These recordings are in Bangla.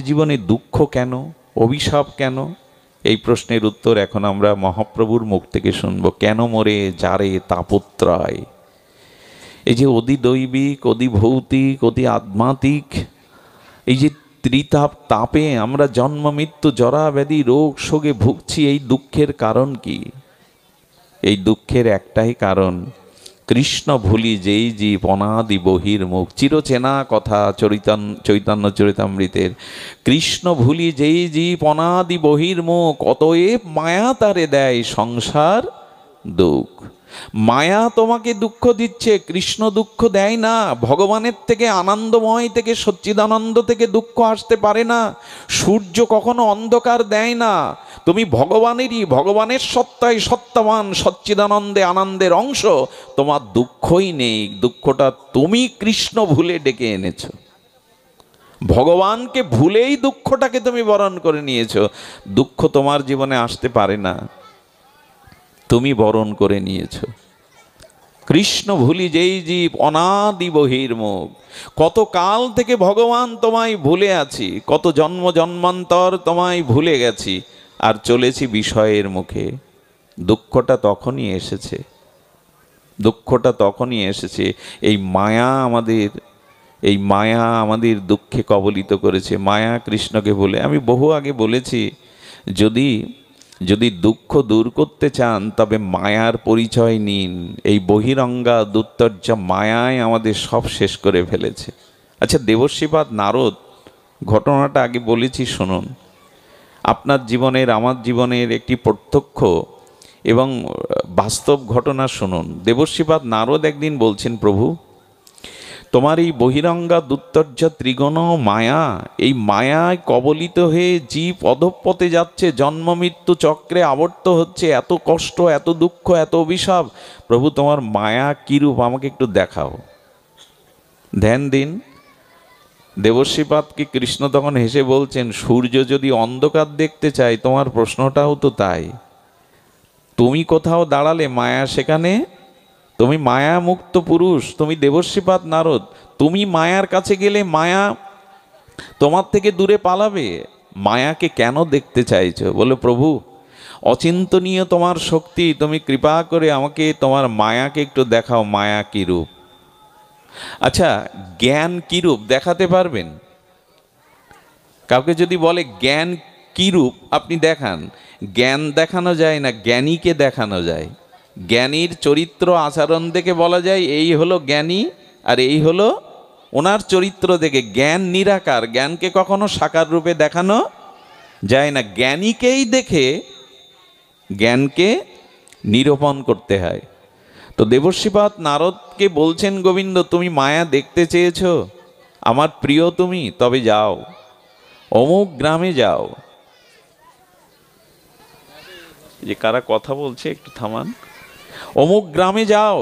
জীবনে দুঃখ কেন, অভিশাপ কেন? এই প্রশ্নের উত্তর এখন আমরা মহাপ্রভুর মুখ থেকে শুনব। কেন মোরে যারে তাপত্রয়, এই যে অধিদৈবিক, অধিভৌতিক, অতি আধ্যাত্মিক এই যে ত্রিতাপ তাপে আমরা জন্ম মৃত্যু জরা ব্যাধি রোগ শোকে ভুগছি, এই দুঃখের কারণ কি? এই দুঃখের একটাই কারণ, কৃষ্ণ ভুলি যেই জীব অনাদি বহির্মুখ। চিরচেনা কথা চৈতন্য চরিতামৃতের, কৃষ্ণ ভুলি যেই জীব অনাদি বহির্মুখ, অতএব মায়া তারে দেয় সংসার দুঃখ। মায়া তোমাকে দুঃখ দিচ্ছে, কৃষ্ণ দুঃখ দেয় না। ভগবানের থেকে, আনন্দময় থেকে, সচ্চিদানন্দ থেকে দুঃখ আসতে পারে না। সূর্য কখনো অন্ধকার দেয় না। তুমি ভগবানেরই, ভগবানের সত্তায় সত্যবান, সচ্চিদানন্দে আনন্দের অংশ। তোমার দুঃখই নেই, দুঃখটা তুমি কৃষ্ণ ভুলে ডেকে এনেছো। ভগবানকে ভুলেই দুঃখটাকে তুমি বরণ করে নিয়েছো। দুঃখ তোমার জীবনে আসতে পারে না, তুমি বরণ করে নিয়েছো। কৃষ্ণ ভুলি যেই জীব অনাদি বহির্মুখ। কত কাল থেকে ভগবান তোমায় ভুলে আছি, কত জন্ম জন্মান্তর তোমায় ভুলে গেছি, আর চলেছি বিষয়ের মুখে। দুঃখটা তখনই এসেছে, দুঃখটা তখনই এসেছে। এই মায়া আমাদের দুঃখে কবলিত করেছে। মায়া কৃষ্ণকে বলে, আমি বহু আগে বলেছি, যদি দুঃখ দূর করতে চান তবে মায়ার পরিচয় নিন। এই বহিরঙ্গা দুত্তর্য মায়ায় আমাদের সব শেষ করে ফেলেছে। আচ্ছা, দেবর্ষিপাদ নারদ, ঘটনাটা আগে বলেছি, শুনুন। আপনার জীবনের, আমার জীবনের একটি প্রত্যক্ষ এবং বাস্তব ঘটনা শুনুন। দেবর্ষিপাদ নারদ একদিন বলছেন, প্রভু, তোমার এই বহিরঙ্গা দুত্তর্য ত্রিগুণ মায়া, এই মায়ায় কবলিত হয়ে জীব অধঃপথে যাচ্ছে, জন্ম মৃত্যু চক্রে আবর্ত হচ্ছে, এত কষ্ট, এত দুঃখ, এত অভিশাপ। প্রভু, তোমার মায়া কিরূপ আমাকে একটু দেখাও, ধ্যান দিন। দেবর্ষিপাদকে কৃষ্ণ তখন হেসে বলছেন, সূর্য যদি অন্ধকার দেখতে চায়, তোমার প্রশ্নটাও তো তাই। তুমি কোথাও দাঁড়ালে মায়া সেখানে, তুমি মায়া মুক্ত পুরুষ, তুমি দেবর্ষিপাদ নারদ, তুমি মায়ার কাছে গেলে মায়া তোমার থেকে দূরে পালাবে। মায়াকে কেন দেখতে চাইছো? বলে, প্রভু, অচিন্তনীয় তোমার শক্তি, তুমি কৃপা করে আমাকে তোমার মায়াকে একটু দেখাও, মায়া কি রূপ। আচ্ছা, জ্ঞান কি রূপ দেখাতে পারবেন? কাউকে যদি বলে জ্ঞান কি রূপ, আপনি দেখান। জ্ঞান দেখানো যায় না, জ্ঞানীকে দেখানো যায়। জ্ঞানীর চরিত্র আচরণ দেখে বলা যায় এই হলো জ্ঞানী, আর এই হলো ওনার চরিত্র দেখে। জ্ঞান নিরাকার, জ্ঞানকে কখনো সাকার রূপে দেখানো যায় না। জ্ঞানীকেই দেখে জ্ঞানকে নিরূপণ করতে হয়। তো দেবর্ষিপাদ নারদকে বলছেন, গোবিন্দ, তুমি মায়া দেখতে চেয়েছ, আমার প্রিয় তুমি, তবে যাও, অমুক গ্রামে যাও। যে কারা কথা বলছে একটু থামান। অমুক গ্রামে যাও,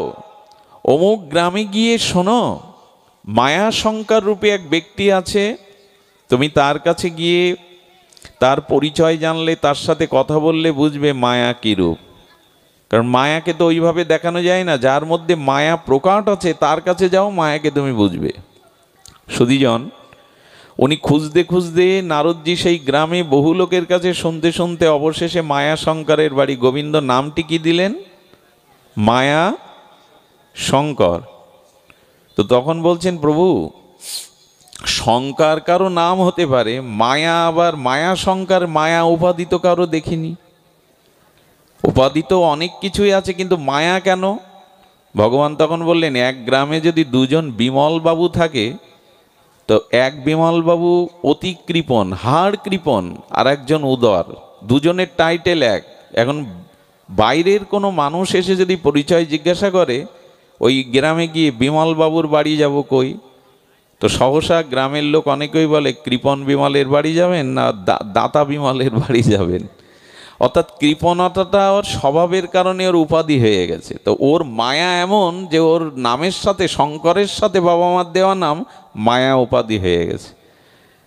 অমুক গ্রামে গিয়ে শোনো, মায়া শঙ্কর রূপে এক ব্যক্তি আছে, তুমি তার কাছে গিয়ে তার পরিচয় জানলে, তার সাথে কথা বললে বুঝবে মায়া কি রূপ। কারণ মায়াকে তো ওইভাবে দেখানো যায় না। যার মধ্যে মায়া প্রকাট আছে তার কাছে যাও, মায়াকে তুমি বুঝবে। সুধীজন, উনি খুঁজতে খুঁজতে নারদজি সেই গ্রামে বহু লোকের কাছে শুনতে শুনতে অবশেষে মায়া শঙ্করের বাড়ি। গোবিন্দ নামটি কি দিলেন? মায়া শঙ্কর। তো তখন বলছেন, প্রভু, শঙ্কর কারো নাম হতে পারে, মায়া আবার মায়া শঙ্কর, মায়া উপাধি তো কারো দেখিনি। উপাধি তো অনেক কিছুই আছে, কিন্তু মায়া কেন? ভগবান তখন বললেন, এক গ্রামে যদি দুজন বিমল বাবু থাকে, তো এক বিমল বাবু অতি কৃপণ, হাড় কৃপণ, আর একজন উদর, দুজনের টাইটেল এক। এখন বাইরের কোনো মানুষ এসে যদি পরিচয় জিজ্ঞাসা করে, ওই গ্রামে গিয়ে বিমল বাবুর বাড়ি যাব কই, তো সহসা গ্রামের লোক অনেকেই বলে, কৃপণ বিমলের বাড়ি যাবেন না দাতা বিমলের বাড়ি যাবেন। অর্থাৎ কৃপণতাটা ওর স্বভাবের কারণে ওর উপাধি হয়ে গেছে। তো ওর মায়া এমন যে ওর নামের সাথে, শঙ্করের সাথে বাবা মার দেওয়া নাম মায়া উপাধি হয়ে গেছে।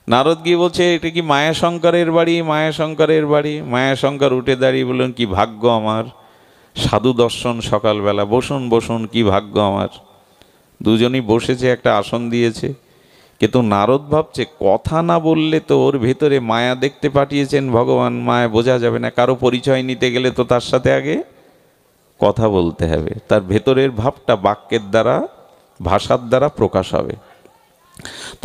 নারদ গিয়ে বলছে, এটা কি মায়া শঙ্করের বাড়ি? মায়া শঙ্করের বাড়ি। মায়া শঙ্কর উঠে দাঁড়িয়ে বললেন, কি ভাগ্য আমার, সাধু দর্শন সকালবেলা, বসুন বসুন, কি ভাগ্য আমার। দুজনই বসেছে, একটা আসন দিয়েছে। কিন্তু নারদ ভাবছে কথা না বললে তো ওর ভেতরে মায়া দেখতে পাঠিয়েছেন ভগবান, মায়া বোঝা যাবে না। কারো পরিচয় নিতে গেলে তো তার সাথে আগে কথা বলতে হবে, তার ভেতরের ভাবটা বাক্যের দ্বারা, ভাষার দ্বারা প্রকাশ হবে।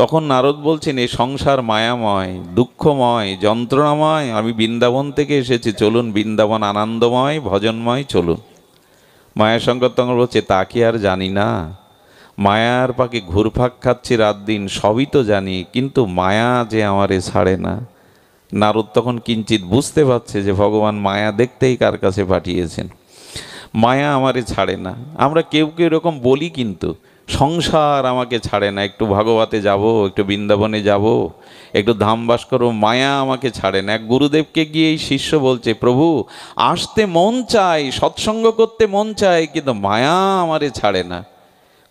তখন নারদ বলছেন, এই সংসার মায়াময়, দুঃখময়, যন্ত্রণাময়, আমি বৃন্দাবন থেকে এসেছি, চলুন বৃন্দাবন আনন্দময়, ভজনময়, চলুন। মায়াশঙ্কর তখন বলছে, তা কি আর জানি না? মায়ার পাকে ঘুরপাক খাচ্ছি রাত দিন, সবই তো জানি, কিন্তু মায়া যে আমারে ছাড়ে না। নারদ তখন কিঞ্চিত বুঝতে পারছে যে ভগবান মায়া দেখতেই কার কাছে পাঠিয়েছেন। মায়া আমারে ছাড়ে না। আমরা কেউ কেউ এরকম বলি, কিন্তু সংসার আমাকে ছাড়ে না, একটু ভাগবতে যাব, একটু বৃন্দাবনে যাব, একটু ধামবাস করবো, মায়া আমাকে ছাড়ে না। এক গুরুদেবকে গিয়ে এই শিষ্য বলছে, প্রভু আসতে মন চাই, সৎসঙ্গ করতে মন চাই, কিন্তু মায়া আমারে ছাড়ে না।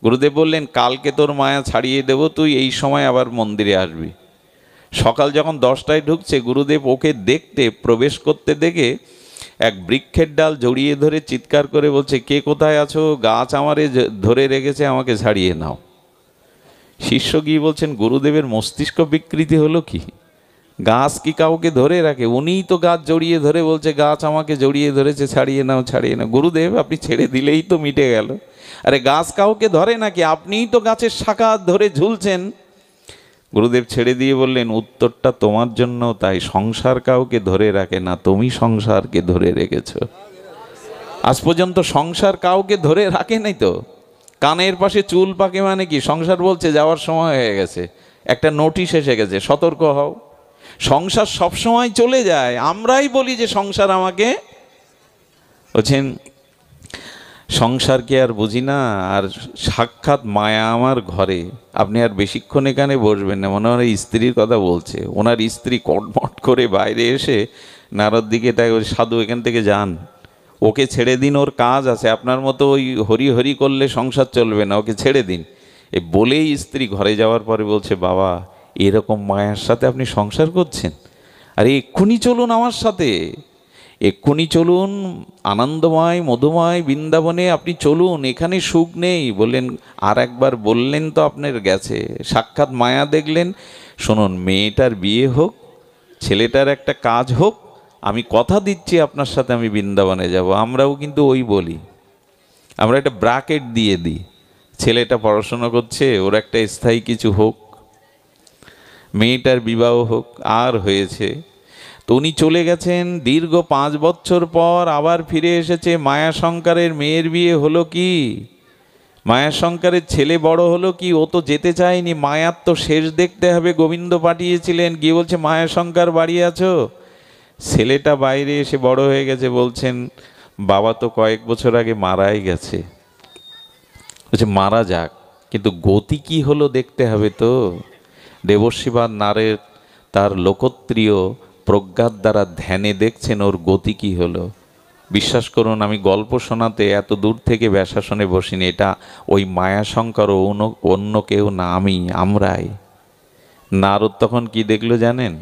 গুরুদেব বললেন, কালকে তোর মায়া ছাড়িয়ে দেব, তুই এই সময় আবার মন্দিরে আসবি। সকাল যখন 10টায় ঢুকছে, গুরুদেব ওকে দেখতে, প্রবেশ করতে দেখে এক বৃক্ষের ডাল জড়িয়ে ধরে চিৎকার করে বলছে, কে কোথায় আছো? গাছ আমারে ধরে রেখেছে, আমাকে ছাড়িয়ে নাও। শিষ্য গিয়ে বলছেন, গুরুদেবের মস্তিষ্ক বিকৃতি হলো কি? গাছ কি কাউকে ধরে রাখে? উনিই তো গাছ জড়িয়ে ধরে বলছে, গাছ আমাকে জড়িয়ে ধরেছে, ছাড়িয়ে নাও, ছাড়িয়ে নাও। গুরুদেব, আপনি ছেড়ে দিলেই তো মিটে গেল। আরে গাছ কাউকে ধরে নাকি? আপনিই তো গাছের শাখা ধরে ঝুলছেন। গুরুদেব ছেড়ে দিয়ে বললেন, উত্তরটা তোমার জন্য, তাই সংসার কাউকে ধরে রাখে না, তুমি সংসারকে ধরে রেখেছ। আজ পর্যন্ত সংসার কাউকে ধরে রাখে নাই তো। কানের পাশে চুল পাকে মানে কি? সংসার বলছে যাওয়ার সময় হয়ে গেছে, একটা নোটিশ এসে গেছে, সতর্ক হও। সংসার সবসময় চলে যায়, আমরাই বলি যে সংসার আমাকে, বলছেন সংসারকে আর বুঝি না, আর সাক্ষাৎ মায়া আমার ঘরে। আপনি আর বেশিক্ষণ এখানে বসবেন না। মনে হয় স্ত্রীর কথা বলছে। ওনার স্ত্রী কটমট করে বাইরে এসে নারদ দিকে তাই, সাধু এখান থেকে যান, ওকে ছেড়ে দিন, ওর কাজ আছে, আপনার মতো ওই হরি হরি করলে সংসার চলবে না, ওকে ছেড়ে দিন। এ বলেই স্ত্রী ঘরে যাওয়ার পরে বলছে, বাবা এরকম মায়ার সাথে আপনি সংসার করছেন? আরে এক্ষুনি চলুন আমার সাথে, এক্ষুনি চলুন আনন্দময় মধুময় বৃন্দাবনে, আপনি চলুন, এখানে সুখ নেই। বললেন, আর একবার বললেন তো আপনার গেছে, সাক্ষাৎ মায়া দেখলেন। শুনুন, মেয়েটার বিয়ে হোক, ছেলেটার একটা কাজ হোক, আমি কথা দিচ্ছি আপনার সাথে আমি বৃন্দাবনে যাব। আমরাও কিন্তু ওই বলি, আমরা একটা ব্র্যাকেট দিয়ে দিই, ছেলেটা পড়াশোনা করছে, ওর একটা স্থায়ী কিছু হোক, মেয়েটার বিবাহ হোক। আর হয়েছে তো, উনি চলে গেছেন, দীর্ঘ 5 বছর পর আবার ফিরে এসেছে। মায়াশঙ্করের মেয়ের বিয়ে হলো কি, মায়াশঙ্করের ছেলে বড় হলো কি, ও তো যেতে চায়নি, মায়ার তো শেষ দেখতে হবে। গোবিন্দ পাঠিয়েছিলেন, গিয়ে বলছে, মায়াশঙ্কর বাড়ি আছো? ছেলেটা বাইরে এসে বড় হয়ে গেছে, বলছেন, বাবা তো কয়েক বছর আগে মারাই গেছে। বলছে, মারা যাক, কিন্তু গতি কি হলো দেখতে হবে তো। দেবর্ষিবাদ নারের তার লোকত্রিয় প্রজ্ঞার দ্বারা ধ্যানে দেখছেন ওর গতি কি হলো। বিশ্বাস করুন, আমি গল্প শোনাতে এত দূর থেকে ব্যাসাসনে বসিনি। এটা ওই মায়াশঙ্কর ও অন্য কেউ না, আমরাই। নারদ তখন কি দেখলো জানেন?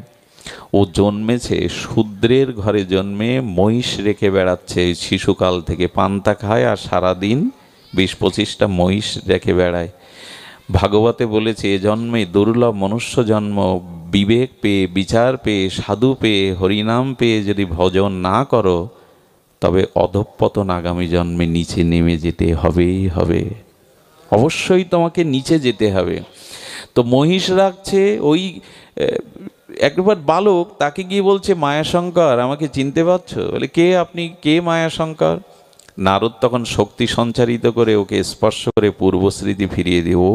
ও জন্মেছে শূদ্রের ঘরে, জন্মে মহিষ রেখে বেড়াচ্ছে শিশুকাল থেকে, পান্তা খায় আর সারাদিন 20-25টা মহিষ রেখে বেড়ায়। ভাগবতে বলেছে, এ জন্মে দুর্লভ মনুষ্য জন্ম, বিবেক পেয়ে, বিচার পেয়ে, সাধু পেয়ে, হরিনাম পেয়ে যদি ভজন না করো, তবে অধঃপতন আগামী জন্মে নিচে নেমে যেতে হবেই হবে। অবশ্যই তোমাকে নিচে যেতে হবে। তো মহিষ রাখছে ওই একবার বালক, তাকে গিয়ে বলছে, মায়াশঙ্কর আমাকে চিনতে পারছো? বলে, কে আপনি, কে মায়াশঙ্কর? নারদ তখন শক্তি সঞ্চারিত করে ওকে স্পর্শ করে পূর্বস্মৃতি ফিরিয়ে দিয়ে, ও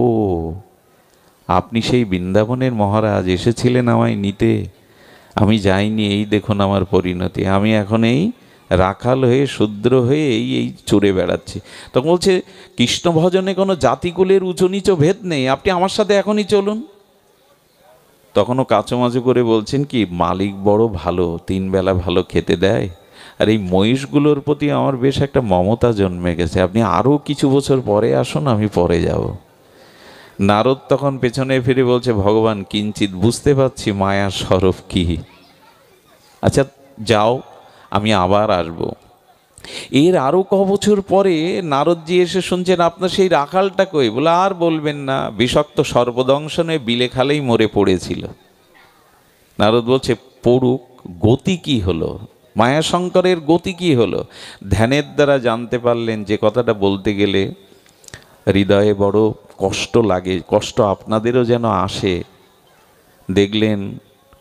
আপনি সেই বৃন্দাবনের মহারাজ, এসেছিলেন আমায় নিতে, আমি যাইনি, এই দেখুন আমার পরিণতি, আমি এখন এই রাখাল হয়ে, শূদ্র হয়ে এই চড়ে বেড়াচ্ছি। তখন বলছে, কৃষ্ণ ভজনে কোনো জাতিকুলের উঁচু নিচু ভেদ নেই, আপনি আমার সাথে এখনই চলুন। তখনও কাচুমাচু করে বলছেন কি, মালিক বড় ভালো, 3 বেলা ভালো খেতে দেয়, আর এই মহিষগুলোর প্রতি আমার বেশ একটা মমতা জন্মে গেছে, আপনি আরও কিছু বছর পরে আসুন, আমি পরে যাব। নারদ তখন পেছনে ফিরে বলছে, ভগবান কিঞ্চিত বুঝতে পারছি মায়ার স্বরূপ কি, আচ্ছা যাও, আমি আবার আসব। এর আরও ক বছর পরে নারদজি এসে শুনছেন আপনার সেই রাখালটা কই, বলে আর বলবেন না, বিষাক্ত সর্পদংশনে বিলে খালেই মরে পড়েছিল। নারদ বলছে পড়ুক, গতি কি হলো, মায়াশঙ্করের গতি কি হলো? ধ্যানের দ্বারা জানতে পারলেন যে কথাটা বলতে গেলে হৃদয়ে বড় কষ্ট লাগে, কষ্ট আপনাদেরও যেন আসে। দেখলেন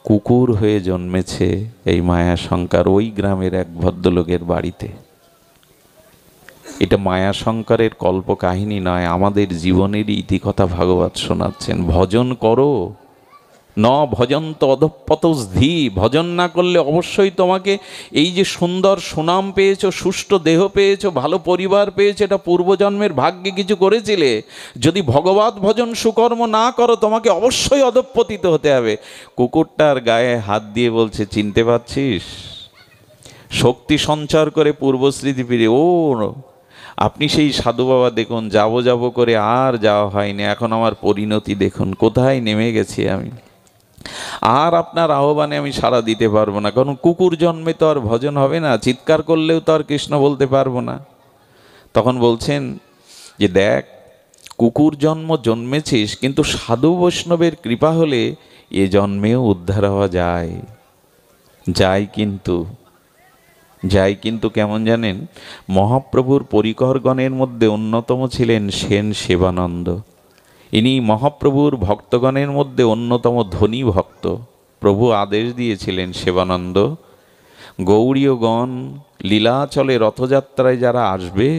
কুকুর হয়ে জন্মেছে এই মায়াশঙ্কর ওই গ্রামের এক ভদ্রলোকের বাড়িতে। এটা মায়াশঙ্করের কল্প কাহিনী নয়, আমাদের জীবনেরই ইতিকথা ভাগবত শোনাচ্ছেন। ভজন করো, ন ভজন্ত অধঃপতস্ধি, ভজন না করলে অবশ্যই তোমাকে এই যে সুন্দর সুনাম পেয়েছো, সুষ্ঠু দেহ পেয়েছো, ভালো পরিবার পেয়েছো, এটা পূর্বজন্মের ভাগ্যে কিছু করেছিলে। যদি ভগবত ভজন সুকর্ম না করো তোমাকে অবশ্যই অধঃপতিত হতে হবে। কুকুরটার গায়ে হাত দিয়ে বলছে চিনতে পারছিস? শক্তি সঞ্চার করে পূর্বস্মৃতি ফিরে, ও আপনি সেই সাধু বাবা দেখুন, যাবো যাবো করে আর যাওয়া হয়নি, এখন আমার পরিণতি দেখুন কোথায় নেমে গেছি আমি। আর আপনার আহ্বানে আমি সাড়া দিতে পারবো না, কারণ কুকুর জন্মে তো আর ভজন হবে না, চিৎকার করলেও তো আর কৃষ্ণ বলতে পারবো না। তখন বলছেন যে দেখ, কুকুর জন্মেছিস, কিন্তু সাধু বৈষ্ণবের কৃপা হলে এ জন্মেও উদ্ধার হওয়া যায়। কিন্তু কেমন জানেন? মহাপ্রভুর পরিকরগণের মধ্যে অন্যতম ছিলেন সেন সেবানন্দ। ইনি মহাপ্রভুর ভক্তগণের মধ্যে অন্যতম ধনী ভক্ত। প্রভু আদেশ দিয়েছিলেন, সেবানন্দ, গৌড়ীয়গণ লীলাচলে রথযাত্রায় যারা আসবে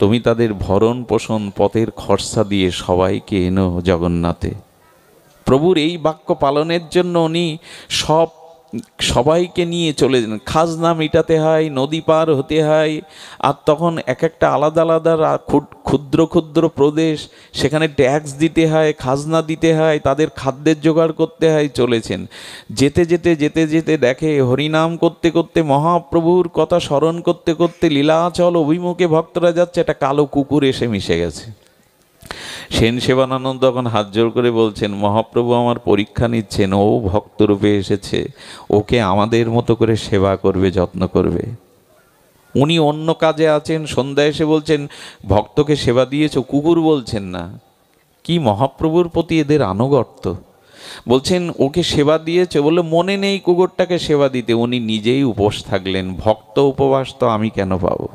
তুমি তাদের ভরণ পোষণ পথের খরচা দিয়ে সবাইকে এনো জগন্নাথে। প্রভুর এই বাক্য পালনের জন্য উনি সবাইকে নিয়ে চলে যান। খাজনা মেটাতে হয়, নদী পার হতে হয়, আর তখন এক একটা আলাদা আলাদা ক্ষুদ্র ক্ষুদ্র প্রদেশ, সেখানে ট্যাক্স দিতে হয়, খাজনা দিতে হয়, তাদের খাদ্যের জোগাড় করতে হয়। চলেছেন, যেতে যেতে যেতে যেতে দেখে হরিনাম করতে করতে, মহাপ্রভুর কথা স্মরণ করতে করতে লীলাচল অভিমুখে ভক্তরা যাচ্ছে, একটা কালো কুকুর এসে মিশে গেছে। সেন সেবানন্দ তখন হাত জোর করে বলছেন, মহাপ্রভু আমার পরীক্ষা নিচ্ছেন, ও ভক্তরূপে এসেছে, ওকে আমাদের মতো করে সেবা করবে, যত্ন করবে। উনি অন্য কাজে আছেন, সন্ধ্যায় এসে বলছেন ভক্তকে সেবা দিয়েছো, কুকুর বলছেন না। কি মহাপ্রভুর প্রতি এদের আনুগত্য! বলছেন ওকে সেবা দিয়েছে, বললে মনে নেই কুকুরটাকে সেবা দিতে। উনি নিজেই উপোস থাকলেন। ভক্ত উপবাস তো আমি কেন পাবো?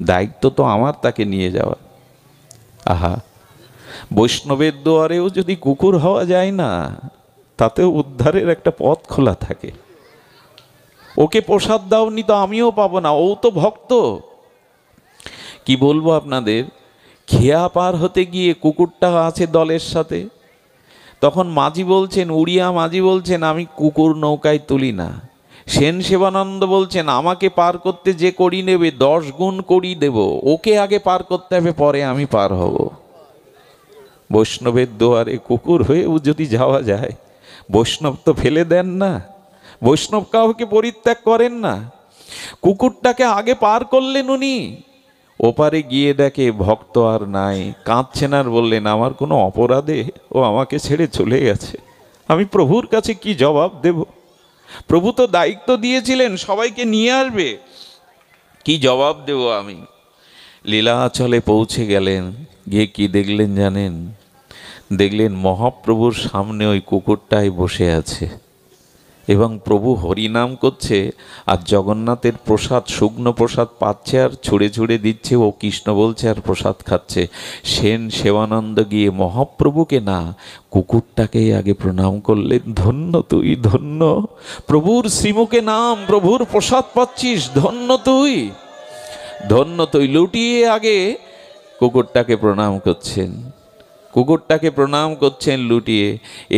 দায়িত্ব তো আমার তাকে নিয়ে যাওয়া। আহা, বৈষ্ণবের দুয়ারেও যদি কুকুর হওয়া যায় না, তাতেও উদ্ধারের একটা পথ খোলা থাকে। ওকে প্রসাদ দাওনি তো আমিও পাবো না, ও তো ভক্ত। কি বলবো আপনাদের, খেয়া পার হতে গিয়ে কুকুরটা আছে দলের সাথে। তখন মাঝি বলছেন, উড়িয়া মাঝি বলছেন, আমি কুকুর নৌকায় তুলি না। সেন সেবানন্দ বলছেন, আমাকে পার করতে যে কড়ি নেবে 10 গুণ কড়ি দেব, ওকে আগে পার করতে হবে, পরে আমি পার হব। বৈষ্ণবের দুয়ারে কুকুর হয়েও যদি যাওয়া যায়, বৈষ্ণব তো ফেলে দেন না, বৈষ্ণব কাউকে পরিত্যাগ করেন না। কুকুরটাকে আগে পার করলেন উনি। ওপারে গিয়ে দেখে ভক্ত আর নাই, কাঁদছেন, আর বললেন আমার কোনো অপরাধে ও আমাকে ছেড়ে চলে গেছে, আমি প্রভুর কাছে কি জবাব দেব? প্রভু তো দায়িত্ব দিয়েছিলেন সবাইকে নিয়ে আসবে, কি জবাব দেব আমি? লীলাচলে পৌঁছে গেলেন, গিয়ে কি দেখলেন জানেন? দেখলেন মহাপ্রভুর সামনে ওই কুকুরটাই বসে আছে এবং প্রভু হরিনাম করছে, আর জগন্নাথের প্রসাদ, শুকনো প্রসাদ পাচ্ছে আর ছুঁড়ে ছুঁড়ে দিচ্ছে, ও কৃষ্ণ বলছে আর প্রসাদ খাচ্ছে। সেন সেবানন্দ গিয়ে মহাপ্রভুকে না, কুকুরটাকেই আগে প্রণাম করলেন। ধন্য তুই, ধন্য, প্রভুর শ্রীমুখে নাম, প্রভুর প্রসাদ পাচ্ছিস, ধন্য তুই, ধন্য তুই। লুটিয়ে আগে কুকুরটাকে প্রণাম করছেন, কুকুরটাকে প্রণাম করছেন লুটিয়ে।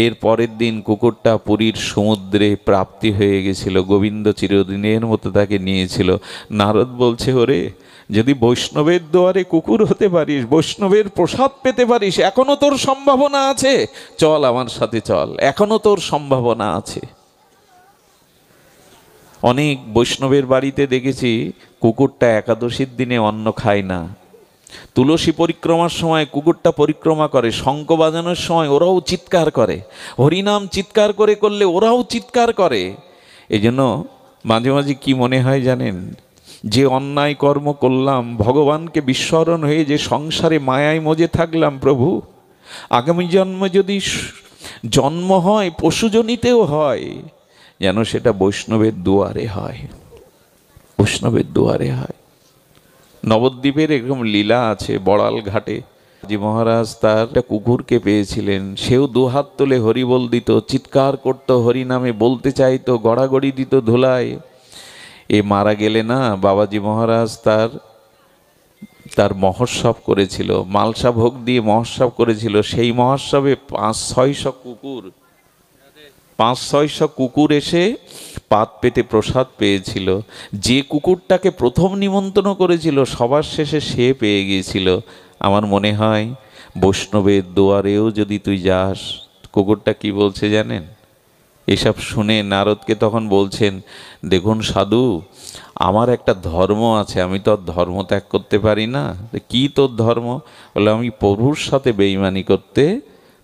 এর পরের দিন কুকুরটা পুরীর সমুদ্রে প্রাপ্তি হয়ে গেছিল, গোবিন্দ চিরদিনের মতো তাকে নিয়েছিল। নারদ বলছে, ওরে যদি বৈষ্ণবের দুয়ারে কুকুর হতে পারিস, বৈষ্ণবের প্রসাদ পেতে পারিস, এখনো তোর সম্ভাবনা আছে, চল আমার সাথে চল, এখনো তোর সম্ভাবনা আছে। অনেক বৈষ্ণবের বাড়িতে দেখেছি কুকুরটা একাদশীর দিনে অন্ন খায় না। তুলসী পরিক্রমার সময় কুকুরটা পরিক্রমা করে, শঙ্খ বাজানোর সময় ওরাও চিৎকার করে, হরিনাম চিৎকার করে করলে ওরাও চিৎকার করে। এই জন্য মাঝে মাঝে কি মনে হয় জানেন, যে অন্যায় কর্ম করলাম, ভগবানকে বিস্মরণ হয়ে যে সংসারে মায়ায় মজে থাকলাম, প্রভু আগামী জন্মে যদি জন্ম হয়, পশুজনিতেও হয়, যেন সেটা বৈষ্ণবের দুয়ারে হয়, বৈষ্ণবের দুয়ারে হয়। নবদ্বীপের এরকম লীলা আছে, বড়াল ঘাটে জি মহারাজ তার একটা কুকুরকে পেয়েছিলেন, সেও দুহাত তুলে হরিবোল দিত, চিৎকার করত, হরি নামে বলতে চাইতো, গড়াগড়ি দিত ধুলায়। এ মারা গেলে না, বাবাজি মহারাজ তার মহোৎসব করেছিল, মালসা ভোগ দিয়ে মহোৎসব করেছিল। সেই মহোৎসবে 500-600 কুকুর এসে পাত পেতে প্রসাদ পেয়েছিল। যে কুকুরটাকে প্রথম নিমন্ত্রণ করেছিল সবার শেষে সে পেয়ে গিয়েছিল। আমার মনে হয় বৈষ্ণবের দুয়ারেও যদি তুই যাস, কুকুরটা কি বলছে জানেন? এসব শুনে নারদকে তখন বলছেন, দেখুন সাধু, আমার একটা ধর্ম আছে, আমি তো আর ধর্ম ত্যাগ করতে পারি না। কি তোর ধর্ম? বলে, আমি প্রভুর সাথে বেঈমানি করতে,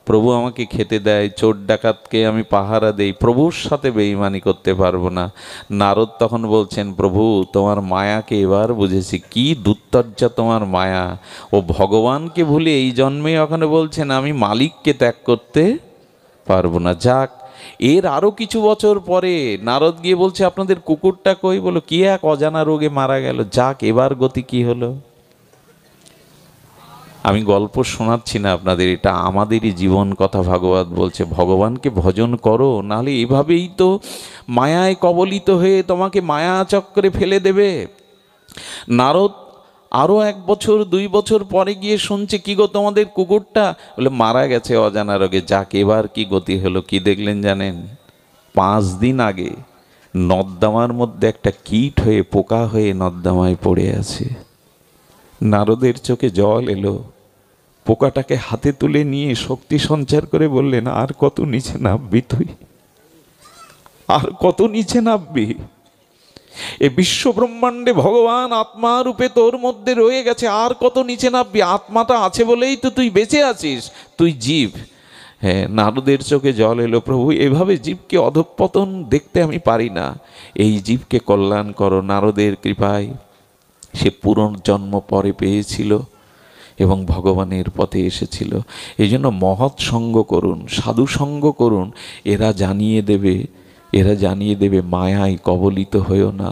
প্রভু আমাকে খেতে দেয়, চোর ডাকাতকে আমি পাহারা দেই, প্রভুর সাথে বেঈমানি করতে পারবো না। নারদ তখন বলছেন, প্রভু তোমার মায়াকে এবার বুঝেছি, কি দুত্তর্যা তোমার মায়া। ও ভগবানকে ভুলে এই জন্মে ওখানে বলছেন আমি মালিককে ত্যাগ করতে পারবো না। যাক, এর আরো কিছু বছর পরে নারদ গিয়ে বলছে, আপনাদের কুকুরটা কই? বলো, কি এক অজানা রোগে মারা গেল। যাক, এবার গতি কি হলো? আমি গল্প শোনাচ্ছি না আপনাদের, এটা আমাদেরই জীবন কথা। ভাগবত বলছে ভগবানকে ভজন করো, নাহলে এভাবেই তো মায়ায় কবলিত হয়ে তোমাকে মায়া চক্রে ফেলে দেবে। নারদ আরো 1 বছর 2 বছর পরে গিয়ে শুনছে, কি গো তোমাদের কুকুরটা? বলে, মারা গেছে অজানা রোগে। যাক, এবার কি গতি হলো? কি দেখলেন জানেন? 5 দিন আগে নর্দমার মধ্যে একটা কীট হয়ে, পোকা হয়ে নর্দমায় পড়ে আছে। নারদের চোখে জল এলো, পোকাটাকে হাতে তুলে নিয়ে শক্তি সঞ্চার করে বললেন, আর কত নিচে নামবি তুই? আর কত নিচে নামবি? এ বিশ্ব ব্রহ্মাণ্ডে ভগবান আত্মা রূপে তোর মধ্যে রয়ে গেছে, আর কত নিচে নামবি? আত্মাটা আছে বলেই তো তুই বেঁচে আছিস, তুই জীব। হ্যাঁ, নারদের চোখে জল এলো, প্রভু এভাবে জীবকে অধঃপতন দেখতে আমি পারি না, এই জীবকে কল্যাণ করো। নারদের কৃপায় সে পুনর্জন্ম পরে পেয়েছিল এবং ভগবানের পথে এসেছিল। এই জন্য মহৎ সঙ্গ করুন, সাধু সঙ্গ করুন, এরা জানিয়ে দেবে মায়ায় কবলিত হয়েও না।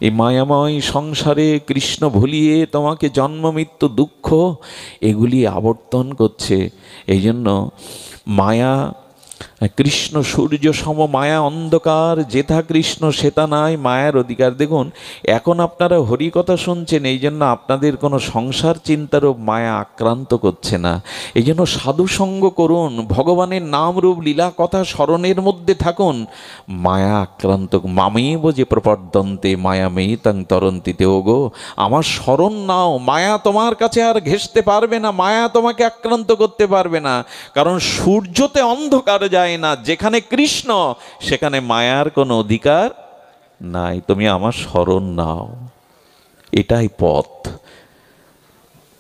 এই মায়াময় সংসারে কৃষ্ণ ভুলিয়ে তোমাকে জন্ম মৃত্যু দুঃখ এগুলি আবর্তন করছে। এই জন্য মায়া, কৃষ্ণ সূর্য সম, মায়া অন্ধকার, যেথা কৃষ্ণ সেতা নাই মায়ার অধিকার। দেখুন, এখন আপনারা হরি কথা শুনছেন, এই জন্য আপনাদের কোনো সংসার চিন্তারও মায়া আক্রান্ত করছে না। এই জন্য সাধু সঙ্গ করুন, ভগবানের নাম রূপ লীলা কথা স্মরণের মধ্যে থাকুন, মায়া আক্রান্ত। মামেব যে প্রপদ্যন্তে মায়া মেয়ে তাং তরন্তিতে। ওগো, আমার স্মরণ নাও, মায়া তোমার কাছে আর ঘেঁষতে পারবে না, মায়া তোমাকে আক্রান্ত করতে পারবে না। কারণ সূর্যতে অন্ধকার যায় না, যেখানে কৃষ্ণ সেখানে মায়ার কোনো অধিকার নাই। তুমি আমার স্মরণ নাও, এটাই পথ।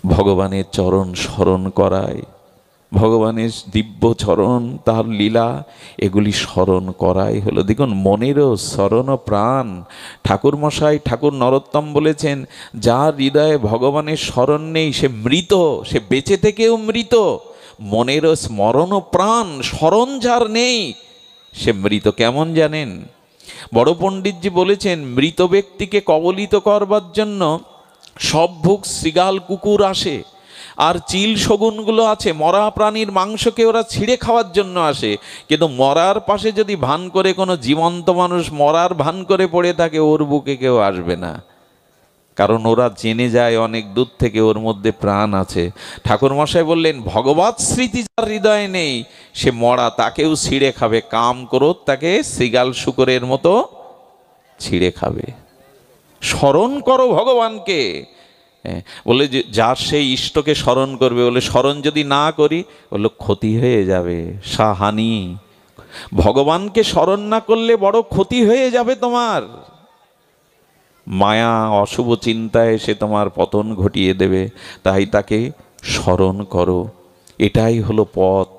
ভগবানের চরণ স্মরণ করায়, ভগবানের দিব্য চরণ, তার লীলা, এগুলি স্মরণ করাই হলো। দেখুন, মনেরও স্মরণ প্রাণ। ঠাকুরমশাই, ঠাকুর নরোত্তম বলেছেন, যার হৃদয়ে ভগবানের স্মরণ নেই সে মৃত, সে বেঁচে থেকেও মৃত। মনেরও স্মরণ প্রাণ, স্মরণ যার নেই সে মৃত। কেমন জানেন? বড় পণ্ডিতজি বলেছেন, মৃত ব্যক্তিকে কবলিত করবার জন্য সব ভুক শৃগাল কুকুর আসে, আর চিল শগুনগুলো আছে, মরা প্রাণীর মাংসকে ওরা ছিঁড়ে খাওয়ার জন্য আসে। কিন্তু মরার পাশে যদি ভান করে কোনো জীবন্ত মানুষ মরার ভান করে পড়ে থাকে, ওর বুকে কেউ আসবে না, কারণ ওরা জেনে যায় অনেক দূর থেকে ওর মধ্যে প্রাণ আছে। ঠাকুরমশাই বললেন, ভগবৎ স্মৃতি যার হৃদয়ে নেই সে মরা, তাকেও ছিঁড়ে খাবে। কাম ক্রোধ তাকে শৃগাল শূকরের মতো ছিঁড়ে খাবে। স্মরণ করো ভগবানকে। বলে যে যার সেই ইষ্টকে স্মরণ করবে, বলে স্মরণ যদি না করি, বললো ক্ষতি হয়ে যাবে, সাহানি। ভগবানকে স্মরণ না করলে বড় ক্ষতি হয়ে যাবে তোমার। মায়া অশুভ চিন্তায় সে তোমার পতন ঘটিয়ে দেবে, তাই তাকে স্মরণ করো। এটাই হলো পথ,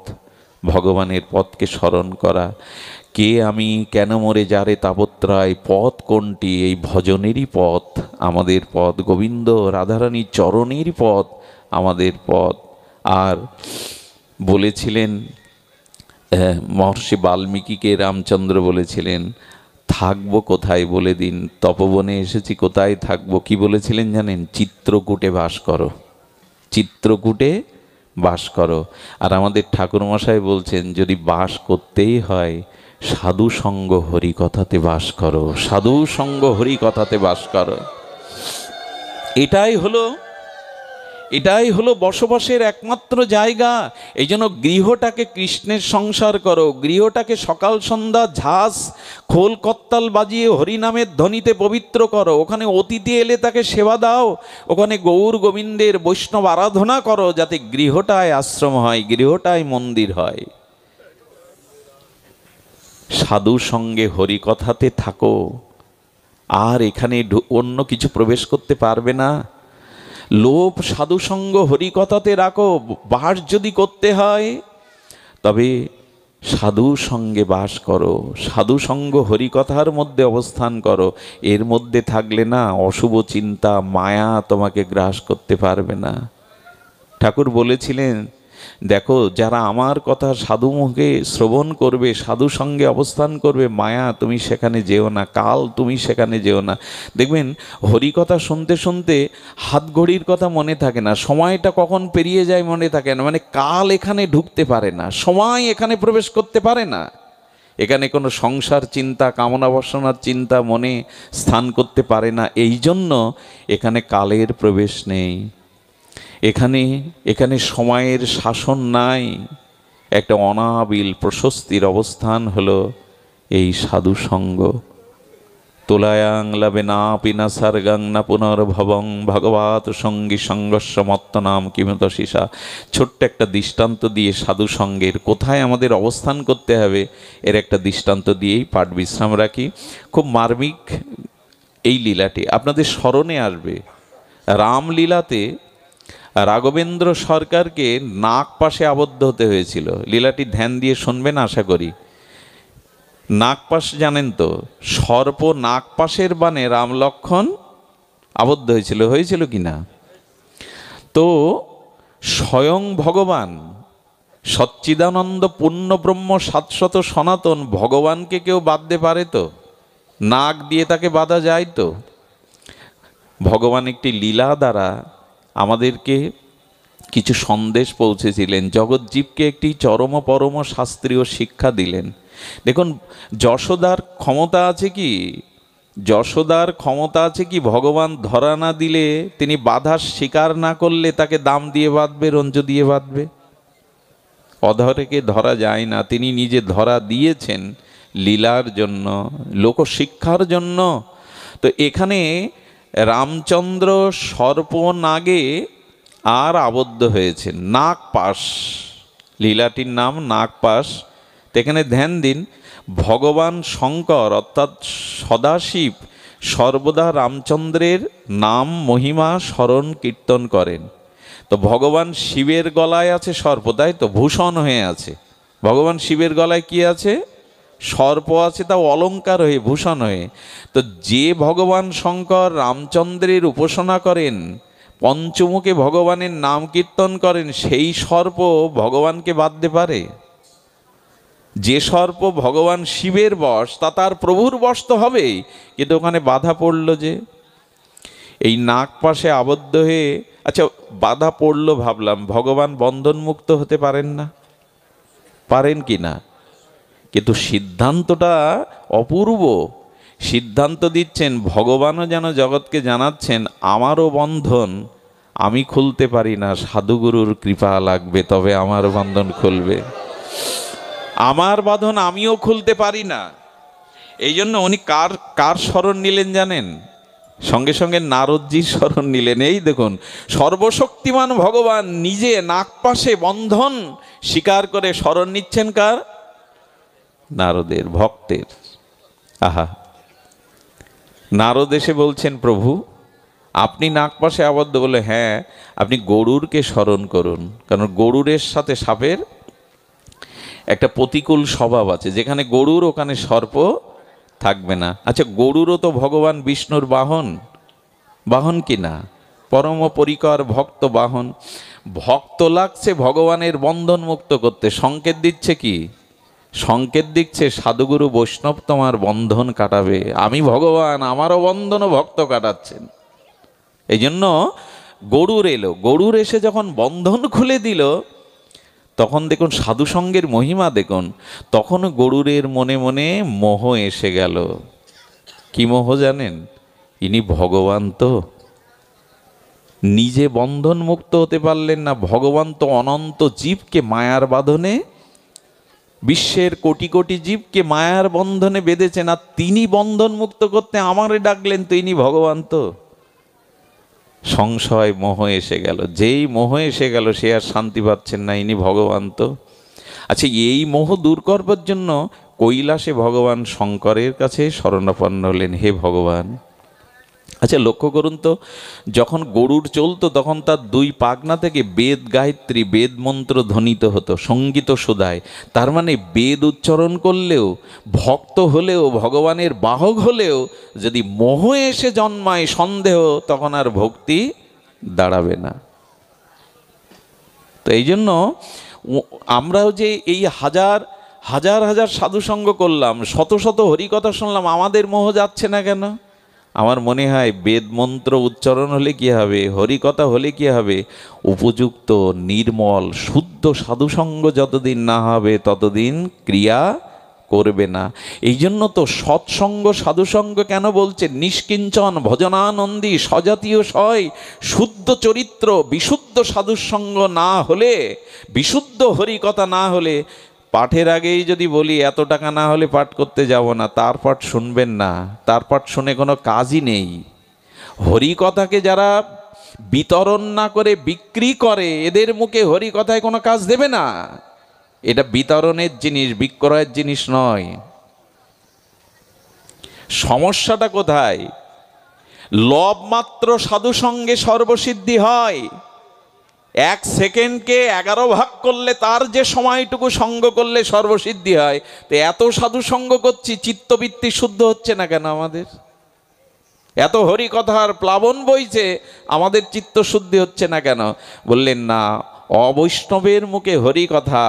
ভগবানের পথকে স্মরণ করা। কে আমি, কেন মরে যারে তাপত্রয়, পথ কোনটি? এই ভজনেরই পথ। আমাদের পথ, গোবিন্দ রাধারানীর চরণের পথ আমাদের পথ। আর বলেছিলেন মহর্ষি বাল্মীকিকে রামচন্দ্র বলেছিলেন, থাকবো কোথায় বলে দিন, তপবনে এসেছি কোথায় থাকবো। কি বলেছিলেন জানেন? চিত্রকূটে বাস করো, চিত্রকূটে বাস করো। আর আমাদের ঠাকুরমশাই বলছেন, যদি বাস করতেই হয় সাধু সঙ্গ হরি কথাতে বাস করো, সাধু সঙ্গ হরি কথাতে বাস করো। এটাই হলো বসবাসের একমাত্র জায়গা। এই জন্য গৃহটাকে কৃষ্ণের সংসার করো, গৃহটাকে সকাল সন্ধ্যা ঝাঁস খোল কত্তাল বাজিয়ে হরিনামের ধ্বনিতে পবিত্র করো। ওখানে অতিথি এলে তাকে সেবা দাও, ওখানে গৌর গোবিন্দের বৈষ্ণব আরাধনা করো, যাতে গৃহটায় আশ্রম হয়, গৃহটায় মন্দির হয়। সাধু সঙ্গে হরি কথাতে থাকো, আর এখানে অন্য কিছু প্রবেশ করতে পারবে না। লোভ সাধুসঙ্গ হরিকথাতে রাখো। বাস যদি করতে হয় তবে সাধু সঙ্গে বাস করো, সাধু সঙ্গ হরিকথার মধ্যে অবস্থান করো। এর মধ্যে থাকলে না অশুভ চিন্তা মায়া তোমাকে গ্রাস করতে পারবে না। ঠাকুর বলেছিলেন, দেখো যারা আমার কথা সাধু মুখে শ্রবণ করবে, সাধু সঙ্গে অবস্থান করবে, মায়া তুমি সেখানে যেও না, কাল তুমি সেখানে যেও না। দেখবেন হরিকথা শুনতে শুনতে হাত ঘড়ির কথা মনে থাকে না, সময়টা কখন পেরিয়ে যায় মনে থাকে না। মানে কাল এখানে ঢুকতে পারে না, সময় এখানে প্রবেশ করতে পারে না। এখানে কোনো সংসার চিন্তা, কামনা বাসনার চিন্তা মনে স্থান করতে পারে না। এই জন্য এখানে কালের প্রবেশ নেই, এখানে সময়ের শাসন নাই। একটা অনাবিল প্রশস্তির অবস্থান হলো এই সাধু সঙ্গ। তোলায়াং লাভে না পিনা সার্গাং না পুনর্ভবং ভগবত সঙ্গী সংঘর্ষ মত্ত নাম কিমত শিশা। ছোট্ট একটা দৃষ্টান্ত দিয়ে সাধু সঙ্গের কোথায় আমাদের অবস্থান করতে হবে এর একটা দৃষ্টান্ত দিয়েই পাঠ বিশ্রাম রাখি। খুব মার্মিক এই লীলাটি আপনাদের স্মরণে আসবে। রামলীলাতে রাঘবেন্দ্র সরকারকে নাগ পাশে আবদ্ধ হতে হয়েছিল। লীলাটি ধ্যান দিয়ে শুনবেন আশা করি। নাগপাশ জানেন তো, সর্প নাগপাশের বানে রাম লক্ষ্মণ আবদ্ধ হয়েছিল কি না? তো স্বয়ং ভগবান সচ্চিদানন্দ পূর্ণ ব্রহ্ম শাশ্বত সনাতন ভগবানকে কেউ বাঁধতে পারে তো? নাগ দিয়ে তাকে বাঁধা যায় তো? ভগবান একটি লীলা দ্বারা আমাদেরকে কিছু সন্দেশ পৌঁছেছিলেন, জগৎজীবকে একটি চরম পরম শাস্ত্রীয় শিক্ষা দিলেন। দেখুন যশোদার ক্ষমতা আছে কি? যশোদার ক্ষমতা আছে কি ভগবান ধরা না দিলে, তিনি বাধার স্বীকার না করলে তাকে দাম দিয়ে বাঁধবে, রঞ্জ দিয়ে বাঁধবে? অধরেকে ধরা যায় না, তিনি নিজে ধরা দিয়েছেন লীলার জন্য, লোকশিক্ষার জন্য। তো এখানে রামচন্দ্র সর্প নাগে আর আবদ্ধ হয়েছেন, নাগপাশ, লীলাটির নাম নাগপাশ। এখানে ধ্যান দিন, ভগবান শঙ্কর অর্থাৎ সদাশিব সর্বদা রামচন্দ্রের নাম মহিমা স্মরণ কীর্তন করেন। তো ভগবান শিবের গলায় আছে সর্প, তাই তো, ভূষণ হয়ে আছে। ভগবান শিবের গলায় কি আছে? সর্প আছে, তাও অলঙ্কার হয়ে, ভূষণ হয়ে। তো যে ভগবান শঙ্কর রামচন্দ্রের উপাসনা করেন, পঞ্চমুখে ভগবানের নাম কীর্তন করেন, সেই সর্প ভগবানকে বাঁধতে পারে? যে সর্প ভগবান শিবের বশ, তা তার প্রভুর বশ তো হবেই, কিন্তু ওখানে বাধা পড়ল যে এই নাগ পাশে আবদ্ধ হয়ে। আচ্ছা বাধা পড়লো ভাবলাম, ভগবান বন্ধনমুক্ত হতে পারেন না? পারেন কি না? কিন্তু সিদ্ধান্তটা অপূর্ব। সিদ্ধান্ত দিচ্ছেন ভগবানও, যেন জগৎকে জানাচ্ছেন আমারও বন্ধন আমি খুলতে পারি না, সাধুগুরুর কৃপা লাগবে তবে আমার বন্ধন খুলবে। আমার বাঁধন আমিও খুলতে পারি না। এই জন্য উনি কার স্মরণ নিলেন জানেন? সঙ্গে সঙ্গে নারদজির স্মরণ নিলেন। এই দেখুন, সর্বশক্তিমান ভগবান নিজে নাগপাশে বন্ধন স্বীকার করে স্মরণ নিচ্ছেন কার? নারদের ভক্তের। আহা, নারদ এসে বলছেন প্রভু আপনি নাগপাশে আবদ্ধ। বলে হ্যাঁ, আপনি গরুরকে স্মরণ করুন, কারণ গরুরের সাথে সাপের একটা প্রতিকূল স্বভাব আছে, যেখানে গরুর ওখানে সর্প থাকবে না। আচ্ছা গরুরও তো ভগবান বিষ্ণুর বাহন, বাহন কি না? পরম পরিকর ভক্ত বাহন। ভক্ত লাগছে ভগবানের বন্ধন মুক্ত করতে, সংকেত দিচ্ছে কি? সংকেত দিচ্ছে সাধুগুরু বৈষ্ণব তোমার বন্ধন কাটাবে, আমি ভগবান, আমারও বন্ধনও ভক্ত কাটাচ্ছেন। এই জন্য গরুর এলো, গরুর এসে যখন বন্ধন খুলে দিল, তখন দেখুন সাধু সঙ্গের মহিমা দেখুন। তখন গরুরের মনে মনে মোহ এসে গেল। কি মোহ জানেন? ইনি ভগবান তো, নিজে বন্ধন মুক্ত হতে পারলেন না, ভগবান তো অনন্ত জীবকে মায়ার বাঁধনে, বিশ্বের কোটি কোটি জীবকে মায়ার বন্ধনে বেঁধেছেন, আর তিনি বন্ধন মুক্ত করতে আমারে ডাকলেন, তো ইনি ভগবান তো। সংশয় মোহ এসে গেল, যেই মোহ এসে গেল সে আর শান্তি পাচ্ছেন না, ইনি ভগবান তো। আচ্ছা, এই মোহ দূর করবার জন্য কৈলাসে ভগবান শঙ্করের কাছে শরণাপন্ন হলেন, হে ভগবান। আচ্ছা লক্ষ্য করুন তো, যখন গরুর চলতো তখন তার দুই পাখনা থেকে বেদ গায়ত্রী, বেদ মন্ত্র ধ্বনিত হতো সঙ্গীত সুধায়। তার মানে বেদ উচ্চারণ করলেও, ভক্ত হলেও, ভগবানের বাহক হলেও যদি মোহ এসে জন্মায় সন্দেহ, তখন আর ভক্তি দাঁড়াবে না। তো এই জন্য আমরাও যে এই হাজার হাজার হাজার সাধুসঙ্গ করলাম, শত শত হরিকথা শুনলাম, আমাদের মোহ যাচ্ছে না কেন? আমার মনে হয় বেদ মন্ত্র উচ্চারণ হলে কি হবে, হরিকথা হলে কি হবে, উপযুক্ত নির্মল শুদ্ধ সাধুসঙ্গ যতদিন না হবে ততদিন ক্রিয়া করবে না। এই জন্য তো সৎসঙ্গ সাধুসঙ্গ কেন বলছে? নিষ্কিঞ্চন ভজনানন্দী সজাতীয় সয় শুদ্ধ চরিত্র বিশুদ্ধ সাধুসঙ্গ না হলে, বিশুদ্ধ হরিকথা না হলে, পাঠের আগেই যদি বলি এত টাকা না হলে পাঠ করতে যাব না, তার পাঠ শুনবেন না, তার পাঠ শুনে কোনো কাজই নেই। হরিকথাকে যারা বিতরণ না করে বিক্রি করে, এদের মুখে হরিকথায় কোনো কাজ দেবে না। এটা বিতরণের জিনিস, বিক্রয়ের জিনিস নয়। সমস্যাটা কোথায়? লব মাত্র সাধুসঙ্গে সর্বসিদ্ধি হয়। 1 সেকেন্ডকে 11 ভাগ করলে তার যে সময়টুকু সঙ্গ করলে সর্বসিদ্ধি হয়, তো এত সাধু সঙ্গ করছি, চিত্তবৃত্তি শুদ্ধ হচ্ছে না কেন আমাদের? এত হরিকথার প্লাবন বইছে, আমাদের চিত্ত শুদ্ধি হচ্ছে না কেন? বললেন না, অবৈষ্ণবের মুখে হরিকথা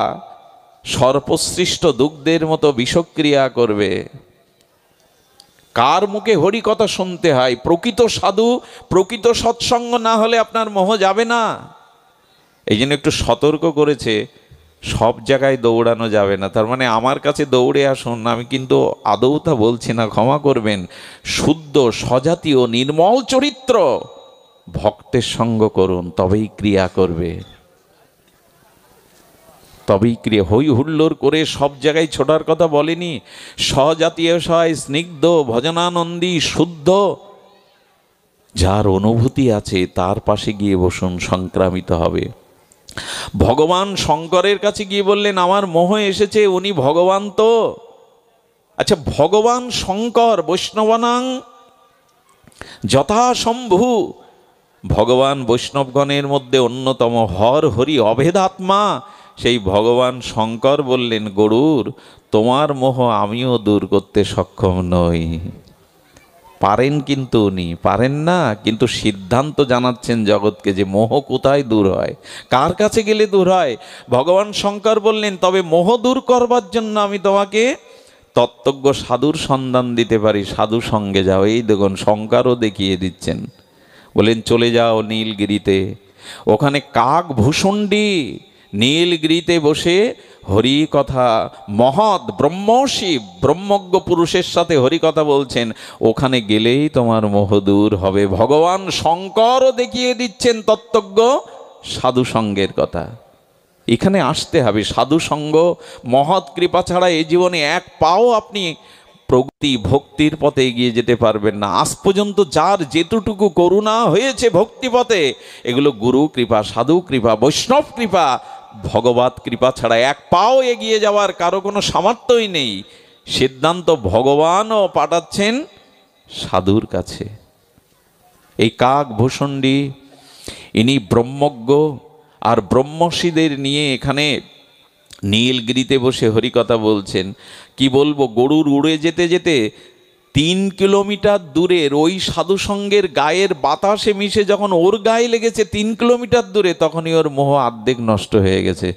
সর্পসৃষ্ট দুগ্ধের মতো বিষক্রিয়া করবে। কার মুখে হরিকথা শুনতে হয়? প্রকৃত সাধু, প্রকৃত সৎসঙ্গ না হলে আপনার মোহ যাবে না। এই জন্য একটু সতর্ক করেছে, সব জায়গায় দৌড়ানো যাবে না। তার মানে আমার কাছে দৌড়ে আসুন, আমি কিন্তু আদৌ তা বলছি না, ক্ষমা করবেন। শুদ্ধ সজাতীয় নির্মল চরিত্র ভক্তের সঙ্গ করুন, তবেই ক্রিয়া করবে, তবেই ক্রিয়া। হই হুল্লোড় করে সব জায়গায় ছোটার কথা বলেনি। সজাতীয় সয় স্নিগ্ধ ভজনানন্দী শুদ্ধ যার অনুভূতি আছে তার পাশে গিয়ে বসুন, সংক্রামিত হবে। ভগবান শঙ্করের কাছে গিয়ে বললেন আমার মোহ এসেছে, উনি ভগবান তো। আচ্ছা, ভগবান শঙ্কর বৈষ্ণবানাং যথাসম্ভু, ভগবান বৈষ্ণবগণের মধ্যে অন্যতম, হর হরি অভেদাত্মা। সেই ভগবান শঙ্কর বললেন, গরুর তোমার মোহ আমিও দূর করতে সক্ষম নই। পারেন কিন্তু উনি, পারেন না, কিন্তু সিদ্ধান্ত জানাচ্ছেন জগৎকে যে মোহ কোথায় দূর হয়, কার কাছে গেলে দূর হয়। ভগবান শঙ্কর বললেন, তবে মোহ দূর করবার জন্য আমি তোমাকে তত্ত্বজ্ঞ সাধুর সন্ধান দিতে পারি, সাধু সঙ্গে যাও। এই দেখুন শঙ্করও দেখিয়ে দিচ্ছেন, বলেন চলে যাও নীলগিরিতে, ওখানে কাক ভূষণ্ডী নীলগিরিতে বসে হরি কথা, মহৎ ব্রহ্মর্ষি ব্রহ্মজ্ঞ পুরুষের সাথে হরি কথা বলছেন, ওখানে গেলেই তোমার মোহ দূর হবে। ভগবান শঙ্করও দেখিয়ে দিচ্ছেন তত্ত্বজ্ঞ সাধু সঙ্গের কথা। এখানে আসতে হবে, সাধু সঙ্গ মহৎ কৃপা ছাড়া এই জীবনে এক পাও আপনি প্রগতি ভক্তির পথে এগিয়ে যেতে পারবেন না। আজ পর্যন্ত যার যেটুকু করুণা হয়েছে ভক্তিপথে, এগুলো গুরু কৃপা, সাধু কৃপা, বৈষ্ণব কৃপা, ভগবত কৃপা ছাড়া এক পাও এগিয়ে যাওয়ার কারো কোনো সামর্থ্যই নেই। সিদ্ধান্ত ভগবানও পাঠাচ্ছেন সাধুর কাছে। এই কাক ভূষণ্ডী ইনি ব্রহ্মজ্ঞ, আর ব্রহ্মর্ষিদের নিয়ে এখানে নীলগিরিতে বসে হরিকথা বলছেন। কি বলবো, গরুর উড়ে যেতে যেতে 3 কিলোমিটার দূরের ওই সাধুসঙ্গের গায়ের বাতাসে মিশে যখন ওর গায়ে লেগেছে 3 কিলোমিটার দূরে, তখনই ওর মোহ অর্ধেক নষ্ট হয়ে গেছে।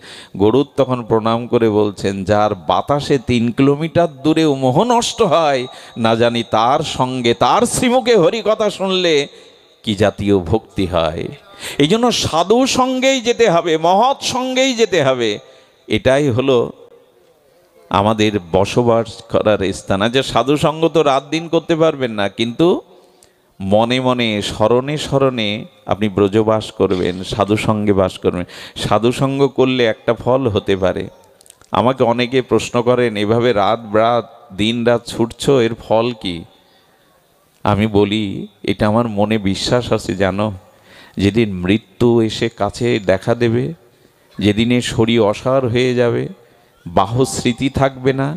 গরুর তখন প্রণাম করে বলছেন, যার বাতাসে 3 কিলোমিটার দূরেও মোহ নষ্ট হয়, না জানি তার সঙ্গে তার শ্রীমুখে হরি কথা শুনলে কি জাতীয় ভক্তি হয়। এই জন্য সাধু সঙ্গেই যেতে হবে, মহৎ সঙ্গেই যেতে হবে। এটাই হলো আমাদের বসবাস করার স্থান। যে সাধু সঙ্গ তো রাত দিন করতে পারবেন না, কিন্তু মনে মনে স্মরণে স্মরণে আপনি ব্রজবাস করবেন, সাধু সঙ্গে বাস করবেন। সাধু সঙ্গ করলে একটা ফল হতে পারে। আমাকে অনেকে প্রশ্ন করেন, এভাবে রাত দিন রাত ছুটছো, এর ফল কি? আমি বলি, এটা আমার মনে বিশ্বাস আছে জানো, যেদিন মৃত্যু এসে কাছে দেখা দেবে, যেদিনে শরীর অসাড় হয়ে যাবে, বাহ্য স্মৃতি থাকবে না,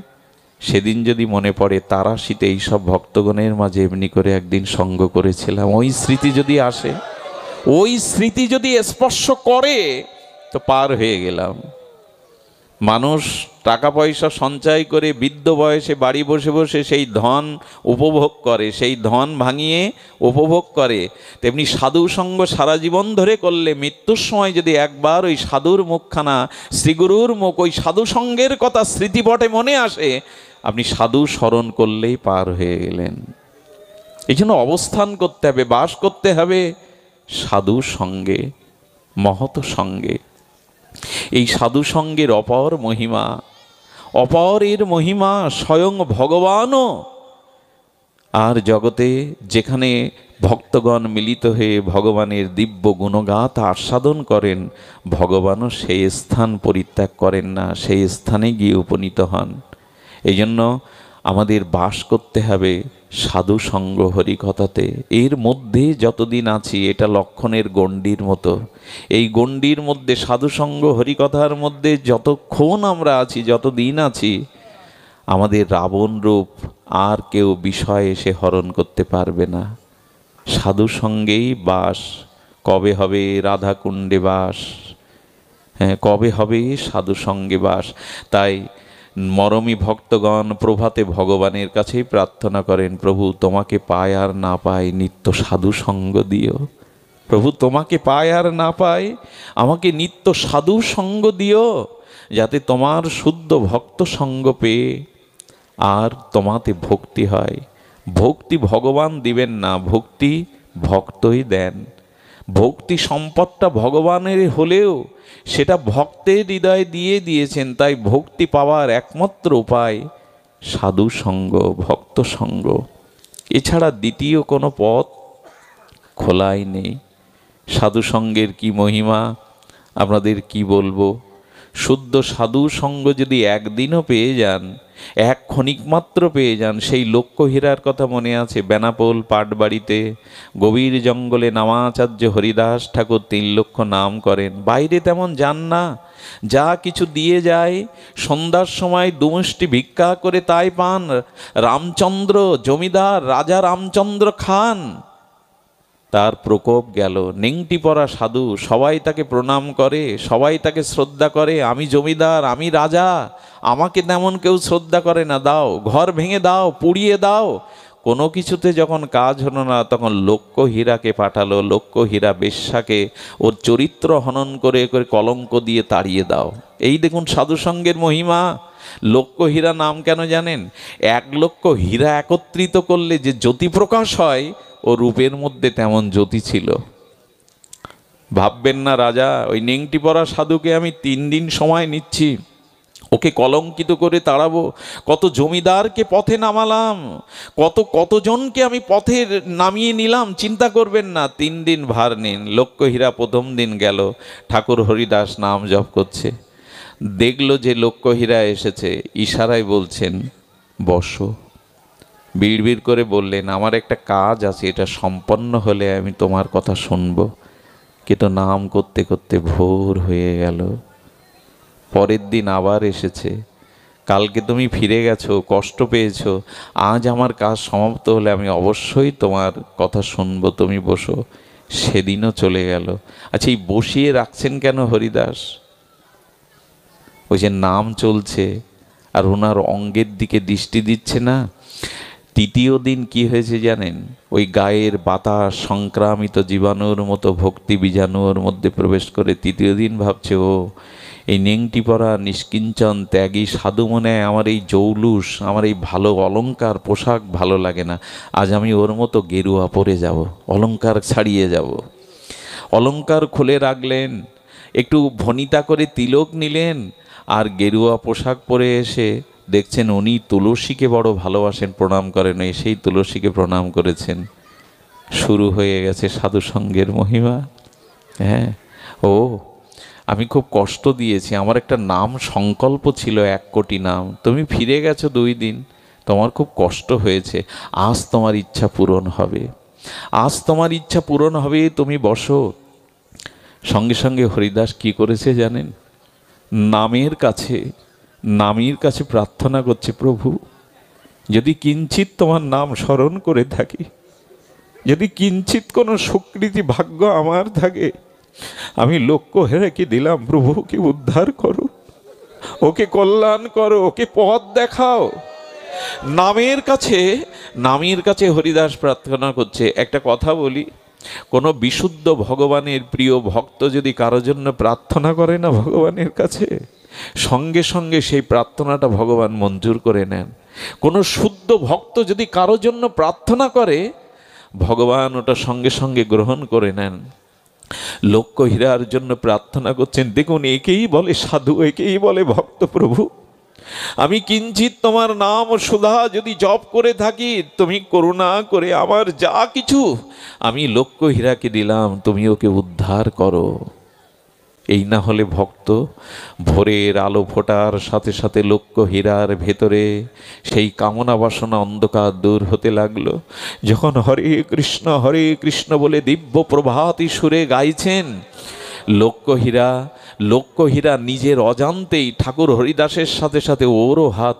সেদিন যদি মনে পড়ে তারাশীতে এইসব ভক্তগণের মাঝে এমনি করে একদিন সঙ্গ করেছিলাম, ওই স্মৃতি যদি আসে, ওই স্মৃতি যদি স্পর্শ করে, তো পার হয়ে গেলাম। মানুষ টাকা পয়সা সঞ্চয় করে বৃদ্ধ বয়সে বাড়ি বসে বসে সেই ধন উপভোগ করে, সেই ধন ভাঙিয়ে উপভোগ করে। তেমনি সাধু সঙ্গ সারা জীবন ধরে করলে মৃত্যুর সময় যদি একবার ওই সাধুর মুখখানা, শ্রীগুরুর মুখ, ওই সাধু সঙ্গের কথা স্মৃতিপটে মনে আসে, আপনি সাধু স্মরণ করলেই পার হয়ে গেলেন। এই জন্য অবস্থান করতে হবে, বাস করতে হবে সাধু সঙ্গে, মহৎ সঙ্গে। এই সাধু সঙ্গের অপর মহিমা, অপরের মহিমা স্বয়ং ভগবানও। আর জগতে যেখানে ভক্তগণ মিলিত হয়ে ভগবানের দিব্য গুণগাথা আস্বাদন করেন, ভগবানও সেই স্থান পরিত্যাগ করেন না, সেই স্থানে গিয়ে উপনীত হন। এই জন্য আমাদের বাস করতে হবে সাধু সঙ্গ হরিকথাতে। এর মধ্যে যতদিন আছি, এটা লক্ষণের গণ্ডির মতো, এই গণ্ডির মধ্যে সাধু সঙ্গ হরিকথার মধ্যে যতক্ষণ আমরা আছি, যতদিন আছি, আমাদের রাবণ রূপ আর কেউ বিষয় এসে হরণ করতে পারবে না। সাধু সঙ্গেই বাস। কবে হবে রাধাকুণ্ডে বাস? হ্যাঁ, কবে হবে সাধু সঙ্গে বাস? তাই মরমী ভক্তগণ প্রভাতে ভগবানের কাছেই প্রার্থনা করেন, প্রভু তোমাকে পায় আর না পায় নিত্য সাধু সঙ্গ দিও। প্রভু তোমাকে পায় আর না পায়, আমাকে নিত্য সাধু সঙ্গ দিও, যাতে তোমার শুদ্ধ ভক্ত সঙ্গ পেয়ে আর তোমাতে ভক্তি হয়। ভক্তি ভগবান দিবেন না, ভক্তি ভক্তই দেন। ভক্তি সম্পদটা ভগবানের হলেও সেটা ভক্তের হৃদয়ে দিয়ে দিয়েছেন। তাই ভক্তি পাওয়ার একমাত্র উপায় সাধু সঙ্গ, ভক্ত সঙ্গ। এছাড়া দ্বিতীয় কোনো পথ খোলাই নেই। সাধু সঙ্গের কি মহিমা আপনাদের কি বলবো। শুদ্ধ সাধু সঙ্গ যদি একদিনও পেয়ে যান, এক ক্ষণিক মাত্র পেয়ে যান, সেই লক্ষ্য হীরার কথা মনে আছে? বেনাপোল পাটবাড়িতে গভীর জঙ্গলে নামাচার্য হরিদাস ঠাকুর 3 লক্ষ নাম করেন। বাইরে তেমন যান না, যা কিছু দিয়ে যায়, সন্ধ্যার সময় দুমুষ্টি ভিক্ষা করে তাই পান। রামচন্দ্র জমিদার, রাজা রামচন্দ্র খান, তার প্রকোপ গেল। নেংটি পরা সাধু, সবাই তাকে প্রণাম করে, সবাই তাকে শ্রদ্ধা করে। আমি জমিদার, আমি রাজা, আমাকে তেমন কেউ শ্রদ্ধা করে না, দাও, ঘর ভেঙে দাও, পুড়িয়ে দাও। কোনো কিছুতে যখন কাজ হলো না, তখন লক্ষ্য হীরাকে পাঠালো। লক্ষ্য হীরা বেশ্যাকে ওর চরিত্র হনন করে করে কলঙ্ক দিয়ে তাড়িয়ে দাও। এই দেখুন সাধু সঙ্গের মহিমা। লক্ষ্য হীরা নাম কেন জানেন? 1 লক্ষ হীরা একত্রিত করলে যে জ্যোতি প্রকাশ হয়, ও রূপের মধ্যে তেমন জ্যোতি ছিল। ভাববেন না রাজা, ওই নেংটি পরা সাধুকে আমি 3 দিন সময় নিচ্ছি, ওকে কলঙ্কিত করে তাড়াবো। কত জমিদারকে পথে নামালাম, কতজনকে আমি পথে নামিয়ে নিলাম, চিন্তা করবেন না, 3 দিন ভার নিন। লক্ষ্য হীরা প্রথম দিন গেল, ঠাকুর হরিদাস নাম জপ করছে। দেখলো যে লক্ষ্য হীরা এসেছে, ইশারায় বলছেন বসো। বিড়বিড় করে বললেন, আমার একটা কাজ আছে, এটা সম্পন্ন হলে আমি তোমার কথা শুনবো। কিন্তু নাম করতে করতে ভোর হয়ে গেল। পরের দিন আবার এসেছে, কালকে তুমি ফিরে গেছো, কষ্ট পেয়েছো, আজ আমার কাজ সমাপ্ত হলে আমি অবশ্যই তোমার কথা শুনবো, তুমি বসো। সেদিনও চলে গেল। আচ্ছা, এই বসিয়ে রাখছেন কেন হরিদাস? ওই যে নাম চলছে আর ওনার অঙ্গের দিকে দৃষ্টি দিচ্ছে না। তৃতীয় দিন কি হয়েছে জানেন? ওই গায়ের বাতাস সংক্রামিত জীবাণুর মতো ভক্তি বীজাণুর মধ্যে প্রবেশ করে তৃতীয় দিন ভাবছে, ও এই নেংটি পরা নিষ্কিঞ্চন ত্যাগী সাধু মনে হয় আমার এই জৌলুস, আমার এই ভালো অলংকার পোশাক ভালো লাগে না, আজ আমি ওর মতো গেরুয়া পরে যাব, অলংকার ছাড়িয়ে যাব। অলংকার খুলে রাখলেন, একটু ভনিতা করে তিলক নিলেন, আর গেরুয়া পোশাক পরে এসে দেখছেন উনি তুলসীকে বড় ভালোবাসেন, প্রণাম করেন, সেই তুলসীকে প্রণাম করেছেন। শুরু হয়ে গেছে সাধু সঙ্গের মহিমা। হ্যাঁ, ও আমি খুব কষ্ট দিয়েছি, আমার একটা নাম সংকল্প ছিল 1 কোটি নাম, তুমি ফিরে গেছো 2 দিন, তোমার খুব কষ্ট হয়েছে, আজ তোমার ইচ্ছা পূরণ হবে, আজ তোমার ইচ্ছা পূরণ হবে, তুমি বসো। সঙ্গে সঙ্গে হরিদাস কি করেছে জানেন? নামের কাছে প্রার্থনা করছে, প্রভু যদি কিঞ্চিত তোমার নাম স্মরণ করে থাকি, যদি কিঞ্চিত কোনো সুকৃতি ভাগ্য আমার থাকে, আমি লক্ষ্য হেরেকে দিলাম, প্রভু ওকে উদ্ধার করো, ওকে কল্যাণ করো, ওকে পথ দেখাও। নামের কাছে হরিদাস প্রার্থনা করছে। একটা কথা বলি, কোনো বিশুদ্ধ ভগবানের প্রিয় ভক্ত যদি কারো জন্য প্রার্থনা করে না ভগবানের কাছে, সঙ্গে সঙ্গে সেই প্রার্থনাটা ভগবান মঞ্জুর করে নেন। কোনো শুদ্ধ ভক্ত যদি কারো জন্য প্রার্থনা করে, ভগবান ওটা সঙ্গে সঙ্গে গ্রহণ করে নেন। লক্ষ্য হীরার জন্য প্রার্থনা করছেন, দেখুন একেই বলে সাধু, একেই বলে ভক্ত। প্রভু আমি কিঞ্চিত তোমার নাম ও সুধা যদি জপ করে থাকি, তুমি করুণা করে আমার যা কিছু আমি লক্ষ্য হীরাকে দিলাম, তুমি ওকে উদ্ধার করো। এই না হলে ভক্ত, ভোরের আলো ফোটার সাথে সাথে লক্ষ্য হীরার ভেতরে সেই কামনা বাসনা অন্ধকার দূর হতে লাগলো। যখন হরে কৃষ্ণ বলে দিব্য প্রভাতী সুরে গাইছেন, লক্ষ্য হীরা নিজের অজান্তেই ঠাকুর হরিদাসের সাথে সাথে ওরও হাত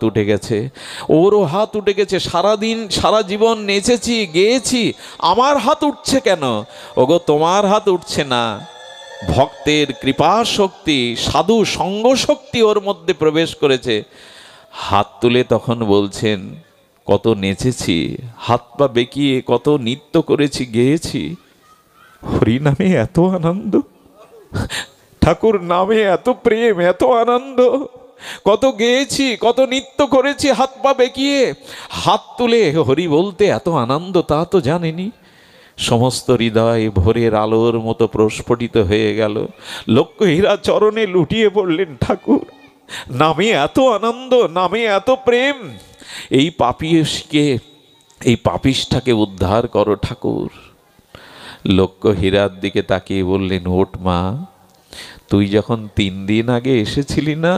উঠে গেছে। সারাদিন সারা জীবন নেচেছি গেয়েছি, আমার হাত উঠছে কেন? ওগো তোমার হাত উঠছে না, ভক্তের কৃপা শক্তি, সাধু সঙ্গ শক্তি ওর মধ্যে প্রবেশ করেছে। হাত তুলে তখন বলছেন, কত নেচেছি, হাত পা বেঁকিয়ে কত নৃত্য করেছি, গেয়েছি, হরি নামে এত আনন্দ, ঠাকুর নামে এত প্রেম, এত আনন্দ, কত গেয়েছি, কত নৃত্য করেছি, হাত পা বেঁকিয়ে, হাত তুলে হরি বলতে এত আনন্দ তা তো জানেনি। সমস্ত হৃদয় ভোরের আলোর মতো প্রস্ফুটিত হয়ে গেল। লক্ষ্য হীরা চরণে লুটিয়ে পড়লেন, ঠাকুর নামে এত আনন্দ, নামে এত প্রেম, এই পাপিষ্টাকে উদ্ধার করো ঠাকুর। লক্ষ্য হীরার দিকে তাকিয়ে বললেন, ওঠ মা, তুই যখন 3 দিন আগে এসেছিলি না,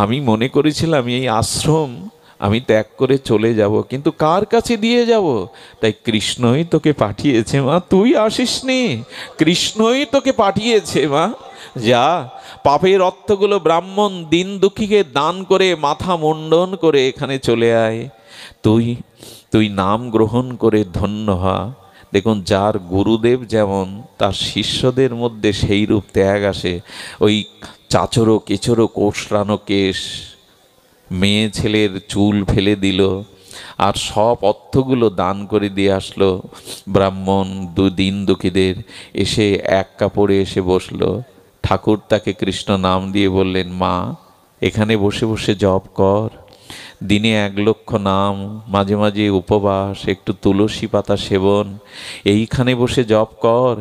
আমি মনে করেছিলাম এই আশ্রম আমি ত্যাগ করে চলে যাব, কিন্তু কার কাছে দিয়ে যাব? তাই কৃষ্ণই তোকে পাঠিয়েছে মা, তুই আসিসনি, কৃষ্ণই তোকে পাঠিয়েছে মা। যা, পাপের অর্থগুলো ব্রাহ্মণ দিন দুঃখীকে দান করে মাথা মুন্ডন করে এখানে চলে আয়, তুই নাম গ্রহণ করে ধন্য হ। দেখুন, যার গুরুদেব যেমন, তার শিষ্যদের মধ্যে সেই রূপ ত্যাগ আসে। ওই চাচরো কেচরো কোষরানো কেশ, মেয়ে ছেলের চুল ফেলে দিল, আর সব অর্থগুলো দান করে দিয়ে আসলো ব্রাহ্মণ দিন দুঃখীদের। এসে এক কাপড়ে এসে বসলো। ঠাকুর তাকে কৃষ্ণ নাম দিয়ে বললেন, মা এখানে বসে বসে জপ কর, দিনে 1 লক্ষ নাম, মাঝে মাঝে উপবাস, একটু তুলসী পাতা সেবন, এইখানে বসে জপ কর,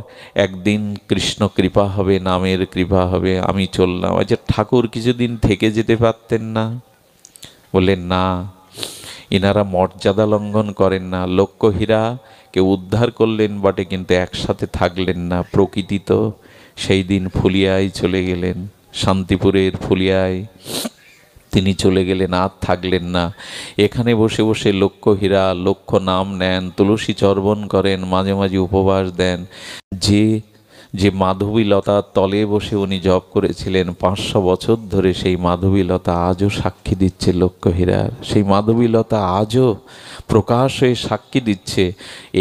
একদিন কৃষ্ণ কৃপা হবে, নামের কৃপা হবে। আমি চললাম। আচ্ছা, ঠাকুর কিছুদিন থেকে যেতে পারতেন না? বললেন না, এনারা মর্যাদা লঙ্ঘন করেন না। লক্ষ্য হীরাকে উদ্ধার করলেন বটে, কিন্তু একসাথে থাকলেন না। প্রকৃতি তো সেই দিন ফুলিয়ায় চলে গেলেন, শান্তিপুরের ফুলিয়ায় তিনি চলে গেলেন, আর থাকলেন না। এখানে বসে বসে লক্ষ্য হীরা লক্ষ্য নাম নেন, তুলসী চর্বণ করেন, মাঝে মাঝে উপবাস দেন। যে মাধবীলতার তলে বসে উনি জপ করেছিলেন 500 বছর ধরে, সেই মাধবীলতা আজও সাক্ষী দিচ্ছে লক্ষ্য হীরার। সেই মাধবীলতা আজও প্রকাশ হয়ে সাক্ষী দিচ্ছে।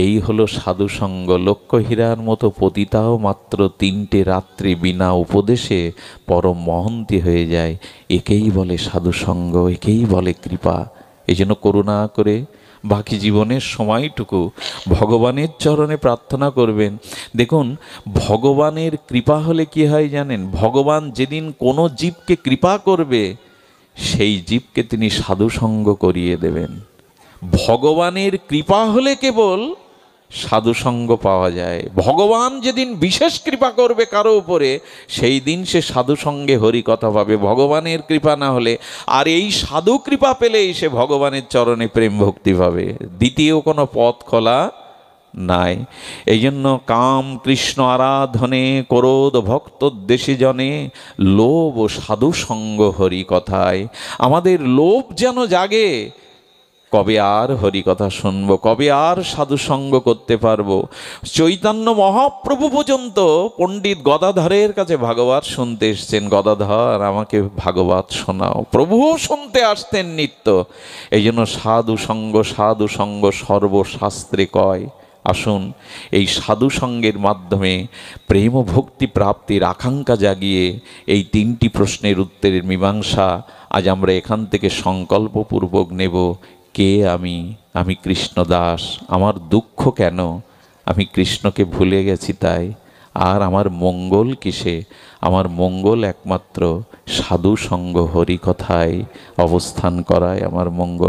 এই হলো সাধুসঙ্গ। লক্ষ্য হীরার মতো পতিতাও মাত্র 3টে রাত্রি বিনা উপদেশে পরম মহন্তি হয়ে যায়। একেই বলে সাধুসঙ্গ, একেই বলে কৃপা। এই জন্য করুণা করে বাকি জীবনের সময়টুকু ভগবানের চরণে প্রার্থনা করবেন। দেখুন, ভগবানের কৃপা হলে কি হয় জানেন? ভগবান যেদিন কোনো জীবকে কৃপা করবে, সেই জীবকে তিনি সাধুসঙ্গ করিয়ে দেবেন। ভগবানের কৃপা হলে কেবল সাধুসঙ্গ পাওয়া যায়। ভগবান যেদিন বিশেষ কৃপা করবে কারো উপরে, সেই দিন সে সাধুসঙ্গে হরি কথা পাবে, ভগবানের কৃপা না হলে। আর এই সাধু কৃপা পেলেই সে ভগবানের চরণে প্রেম ভক্তি পাবে, দ্বিতীয় কোনো পথ খোলা নাই। এই জন্য কাম কৃষ্ণ আরাধনে, ক্রোধ ভক্ত দেশে জনে, লোভ ও সাধুসঙ্গ হরি কথায়। আমাদের লোভ যেন জাগে, কবে আর হরি কথা শুনবো, কবে আর সাধুসঙ্গ করতে পারবো। চৈতন্য মহাপ্রভু পর্যন্ত পণ্ডিত গদাধরের কাছে ভাগবত শুনতে এসছেন। গদাধর, আমাকে ভাগবত শোনাও। প্রভুও শুনতে আসতেন নিত্য। এই জন্য সাধুসঙ্গ সাধুসঙ্গ সর্বশাস্ত্রে কয়। আসুন এই সাধুসঙ্গের মাধ্যমে প্রেম ও ভক্তি প্রাপ্তির আকাঙ্ক্ষা জাগিয়ে এই তিনটি প্রশ্নের উত্তরের মীমাংসা আজ আমরা এখান থেকে সংকল্পপূর্বক নেব। কে আমি? আমি কৃষ্ণদাস। আমার দুঃখ কেন? আমি কৃষ্ণকে ভুলে গেছি তাই। আর আমার মঙ্গল কিসে? আমার মঙ্গল একমাত্র সাধুসঙ্গ হরি কথায় অবস্থান করায় আমার মঙ্গল।